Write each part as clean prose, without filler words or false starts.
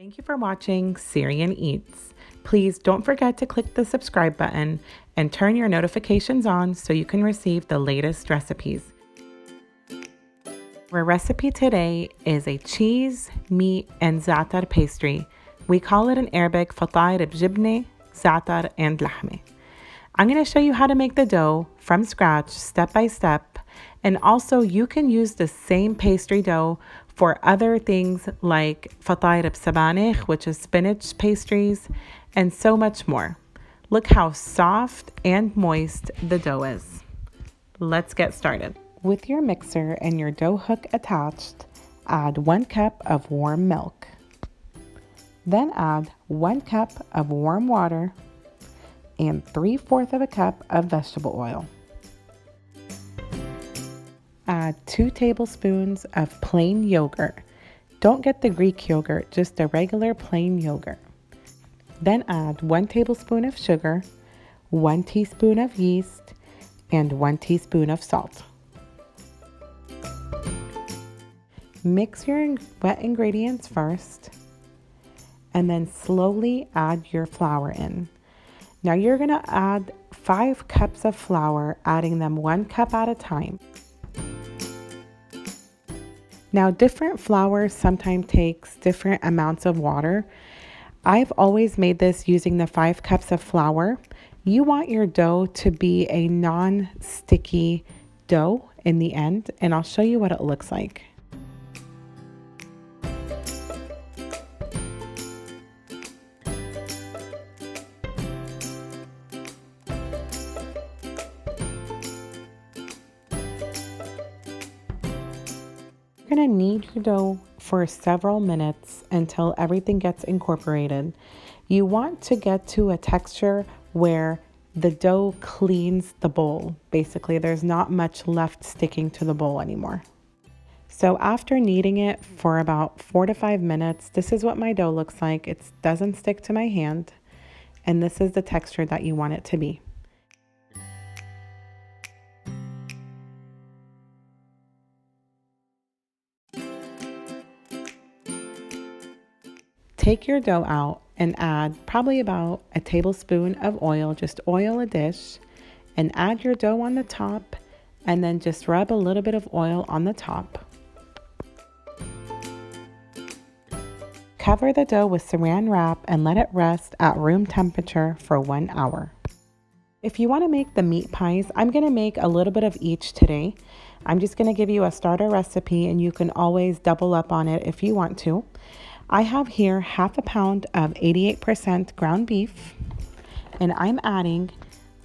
Thank you for watching Syrian Eats. Please don't forget to click the subscribe button and turn your notifications on so you can receive the latest recipes. Our recipe today is a cheese, meat, and zaatar pastry. We call it in Arabic فطائر الجبنة, zaatar, and واللحمة. I'm going to show you how to make the dough from scratch, step by step, and also you can use the same pastry dough for other things like فطائر بسبانخ, which is spinach pastries, and so much more. Look how soft and moist the dough is. Let's get started. With your mixer and your dough hook attached, add 1 cup of warm milk. Then add 1 cup of warm water and 3/4 of a cup of vegetable oil. Add 2 tablespoons of plain yogurt. Don't get the Greek yogurt, just a regular plain yogurt. Then add 1 tablespoon of sugar, 1 teaspoon of yeast, and 1 teaspoon of salt. Mix your wet ingredients first, and then slowly add your flour in. Now you're going to add 5 cups of flour, adding them 1 cup at a time. Now different flour sometimes takes different amounts of water. I've always made this using the 5 cups of flour. You want your dough to be a non-sticky dough in the end, and I'll show you what it looks like. You're going to knead your dough for several minutes until everything gets incorporated. You want to get to a texture where the dough cleans the bowl. Basically, there's not much left sticking to the bowl anymore. So after kneading it for about 4 to 5 minutes, this is what my dough looks like. It doesn't stick to my hand, and this is the texture that you want it to be. Take your dough out and add probably about a tablespoon of oil. Just oil a dish and add your dough on the top, and then just rub a little bit of oil on the top. Cover the dough with saran wrap and let it rest at room temperature for 1 hour. If you want to make the meat pies, I'm going to make a little bit of each today. I'm just going to give you a starter recipe, and you can always double up on it if you want to. I have here 1/2 pound of 88% ground beef, and I'm adding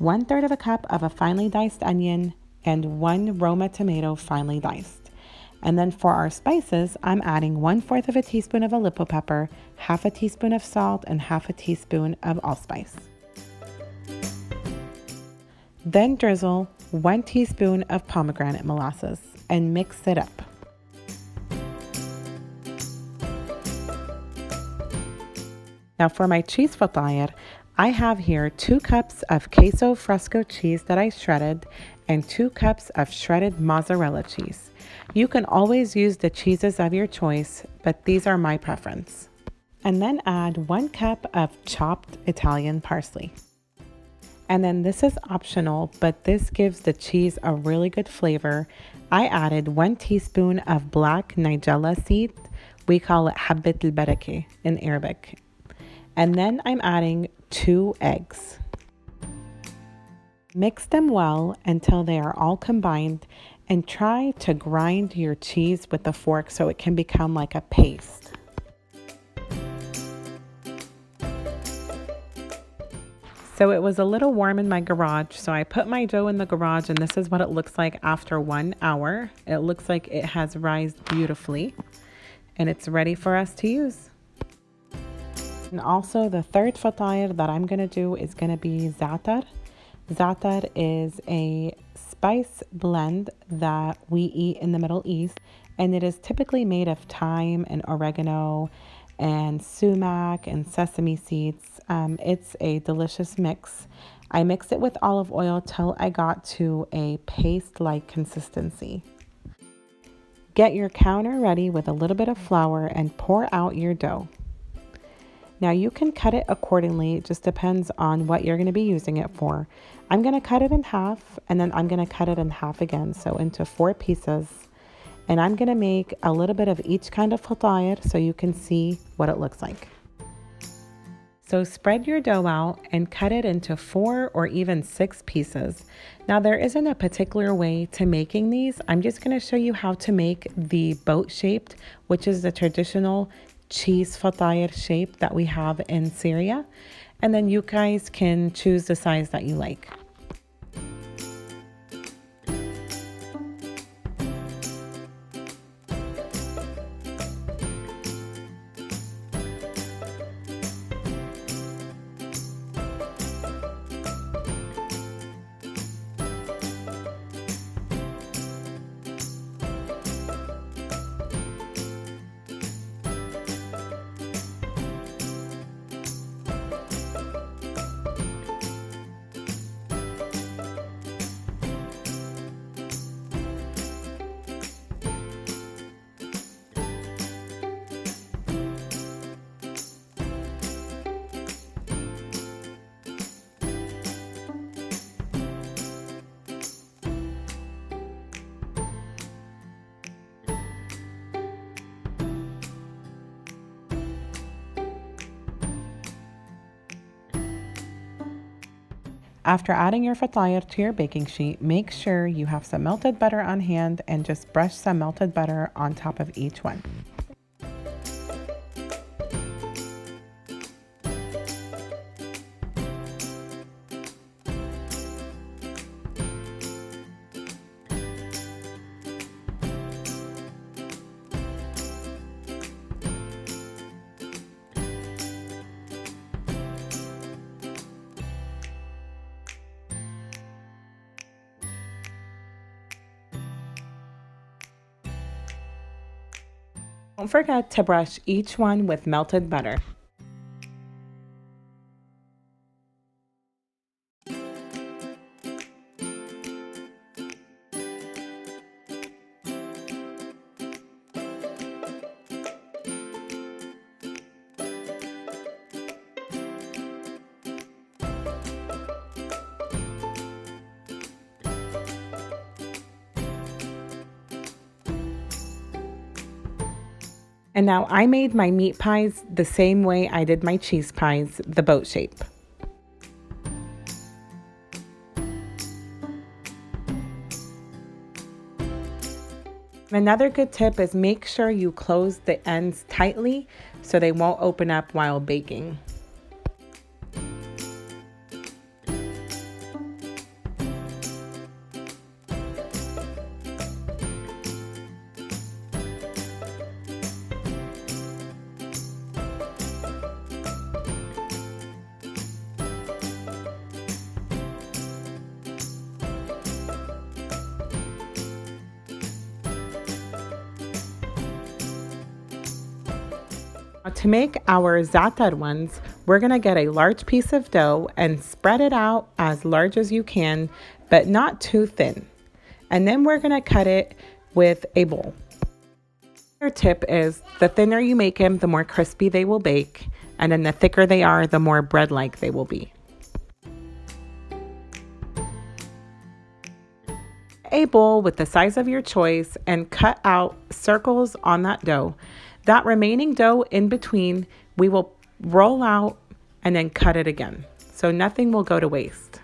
1/3 of a cup of a finely diced onion and 1 Roma tomato finely diced. And then for our spices, I'm adding 1/4 of a teaspoon of aleppo pepper, 1/2 teaspoon of salt, and 1/2 teaspoon of allspice. Then drizzle 1 teaspoon of pomegranate molasses and mix it up. Now for my cheese fatayer, I have here 2 cups of Caso Fresco cheese that I shredded and 2 cups of shredded mozzarella cheese. You can always use the cheeses of your choice, but these are my preference. And then add 1 cup of chopped Italian parsley. And then this is optional, but this gives the cheese a really good flavor. I added 1 teaspoon of black nigella seed. We call it حبة البركة in Arabic. And then I'm adding 2 eggs. Mix them well until they are all combined, and try to grind your cheese with a fork so it can become like a paste. So it was a little warm in my garage, so I put my dough in the garage, and this is what it looks like after 1 hour. It looks like it has rised beautifully, and it's ready for us to use. And also the third fatayer that I'm going to do is going to be zaatar. Zaatar is a spice blend that we eat in the Middle East, and it is typically made of thyme and oregano and sumac and sesame seeds. It's a delicious mix. I mixed it with olive oil till I got to a paste-like consistency. Get your counter ready with a little bit of flour and pour out your dough. Now you can cut it accordingly, it just depends on what you're going to be using it for. I'm going to cut it in half, and then I'm going to cut it in half again, so into 4 pieces. And I'm going to make a little bit of each kind of fatayer so you can see what it looks like. So spread your dough out and cut it into 4 or even 6 pieces. Now there isn't a particular way to making these. I'm just going to show you how to make the boat shaped, which is the traditional cheese fatayer shape that we have in Syria. And then you guys can choose the size that you like. After adding your fatayer to your baking sheet, make sure you have some melted butter on hand and just brush some melted butter on top of each one. Don't forget to brush each one with melted butter. And now I made my meat pies the same way I did my cheese pies, the boat shape. Another good tip is make sure you close the ends tightly so they won't open up while baking. To make our zaatar ones, we're going to get a large piece of dough and spread it out as large as you can, but not too thin. And then we're going to cut it with a bowl. Another tip is the thinner you make them, the more crispy they will bake, and then the thicker they are, the more bread-like they will be. A bowl with the size of your choice and cut out circles on that dough. That remaining dough in between, we will roll out and then cut it again, so nothing will go to waste.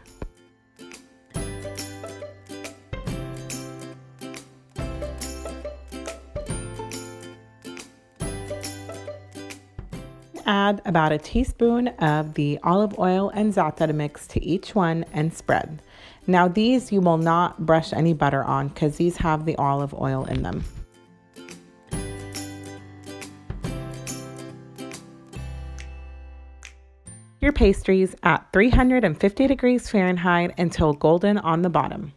Add about a teaspoon of the olive oil and zaatar mix to each one and spread. Now these you will not brush any butter on because these have the olive oil in them. Your pastries at 350 degrees Fahrenheit until golden on the bottom.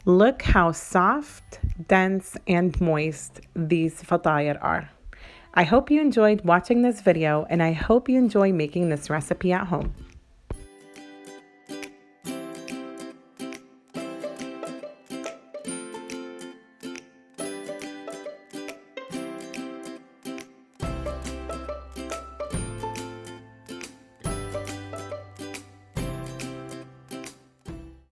Look how soft, dense, and moist these fatayer are. I hope you enjoyed watching this video, and I hope you enjoy making this recipe at home.